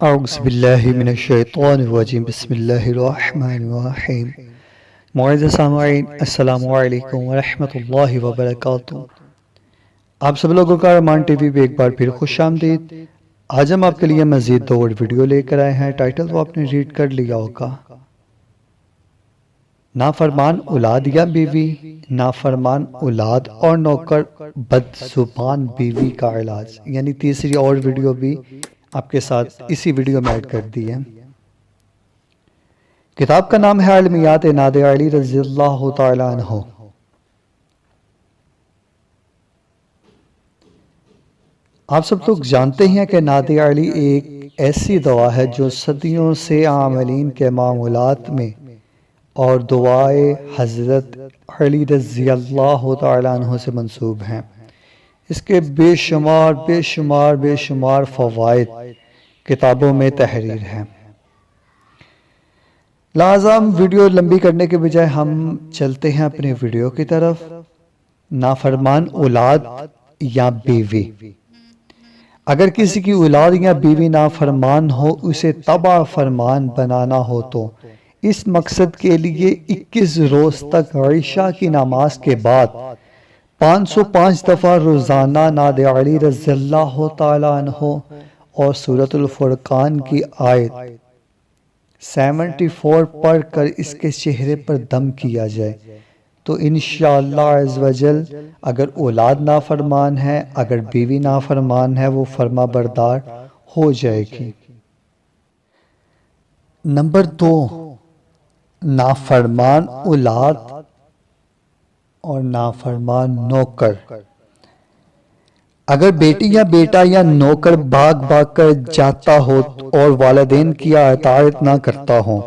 اعوذ باللہ من الشیطان الرجیم بسم اللہ الرحمن الرحیم۔ معزز سامعین، السلام علیکم ورحمۃ اللہ وبرکاتہ۔ آپ سب لوگوں کا ارمان ٹی وی پہ ایک بار پھر خوش آمدید۔ آج ہم آپ کے لیے مزید 2 ویڈیو لے کر آئے ہیں۔ ٹائٹل تو آپ نے ریڈ کر لیا ہوگا، نافرمان اولاد یا بیوی، نافرمان اولاد اور نوکر بد زبان بیوی کا علاج، یعنی تیسری اور ویڈیو بھی آپ کے ساتھ اسی ویڈیو میں ایڈ کر دی ہے۔ کتاب کا نام ہے علمیات نادر علی رضی اللہ تعالیٰ عنہ۔ آپ سب لوگ جانتے ہیں کہ نادر علی ایک ایسی دوا ہے جو صدیوں سے عاملین کے معمولات میں اور دعائے حضرت علی رضی اللہ تعالیٰ عنہ سے منسوب ہیں۔ اس کے بے شمار فوائد کتابوں میں تحریر ہیں۔ لہذا ہم ویڈیو لمبی کرنے کے بجائے ہم چلتے ہیں اپنے ویڈیو کی طرف۔ نافرمان اولاد یا بیوی، اگر کسی کی اولاد یا بیوی نافرمان ہو، اسے تبع فرمان بنانا ہو تو اس مقصد کے لیے 21 روز تک عشاء کی نماز کے بعد 505 دفعہ روزانہ نادر علی رضی اللہ تعالیٰ عنہ اور سورۃ الفرقان کی آیت 74 پڑھ کر اس کے چہرے پر دم کیا جائے تو انشاءاللہ عز و جل اگر اولاد نافرمان ہے، اگر بیوی نافرمان ہے، وہ فرما بردار ہو جائے گی۔ نمبر 2، نافرمان اولاد اور نافرمان نوکر۔ اگر بیٹی یا بیٹا یا نوکر بھاگ کر جاتا ہو اور والدین کی اطاعت نہ کرتا ہو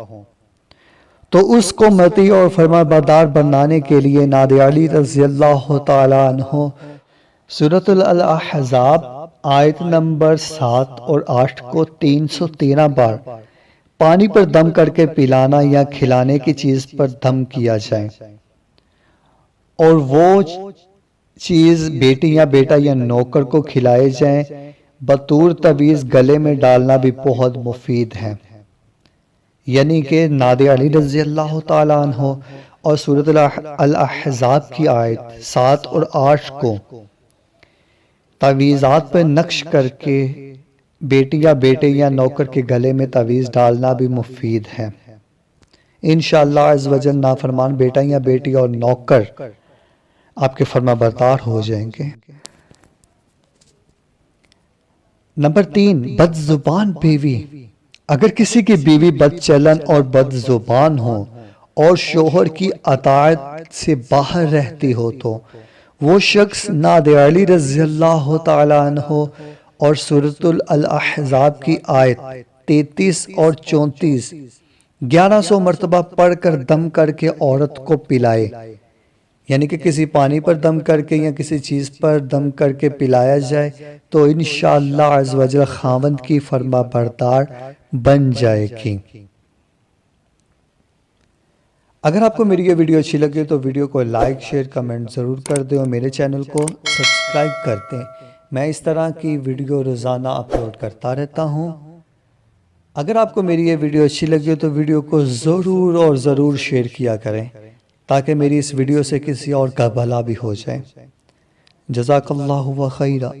تو اس کو مطیع اور فرما بردار بنانے کے لیے نادر علی رضی اللہ تعالیٰ عنہ سورۃ الاحزاب آیت نمبر 7 اور 8 کو 313 بار پانی پر دم کر کے پلانا یا کھلانے کی چیز پر دم کیا جائے، اور وہ چیز بیٹی یا بیٹا یا نوکر کو کھلائے جائیں۔ بطور تعویذ گلے میں ڈالنا بھی بہت مفید ہے، یعنی کہ نادر علی رضی اللہ تعالیٰ عنہ اور سورۃ الاحزاب کی آیت 7 اور 8 کو تعویذات پر نقش کر کے بیٹی یا بیٹے یا نوکر کے گلے میں تعویذ ڈالنا بھی مفید ہے۔ انشاءاللہ عز و جل نافرمان بیٹا یا بیٹی اور نوکر آپ کے فرما بردار ہو جائیں گے۔ نمبر 3، بد زبان بیوی۔ اگر کسی کی بیوی بد چلن اور بد زبان ہو اور شوہر کی اطاعت سے باہر رہتی ہو تو وہ شخص نادر علی رضی اللہ تعالیٰ عنہ اور سورۃ الاحزاب کی آیت 33 اور 34 1100 مرتبہ پڑھ کر دم کر کے عورت کو پلائے، یعنی کہ کسی پانی پر دم کر کے یا کسی چیز پر دم کر کے پلایا جائے تو انشاءاللہ عز و جل خاوند کی فرما بردار بن جائے گی۔ اگر آپ کو میری یہ ویڈیو اچھی لگے تو ویڈیو کو لائک، شیئر، کمنٹ ضرور کر دیں اور میرے چینل کو سبسکرائب کر دیں۔ میں اس طرح کی ویڈیو روزانہ اپلوڈ کرتا رہتا ہوں۔ اگر آپ کو میری یہ ویڈیو اچھی لگے تو ویڈیو کو ضرور شیئر کیا کریں تاکہ میری اس ویڈیو سے کسی اور کا بھلا بھی ہو جائے۔ جزاک اللہ خیرا۔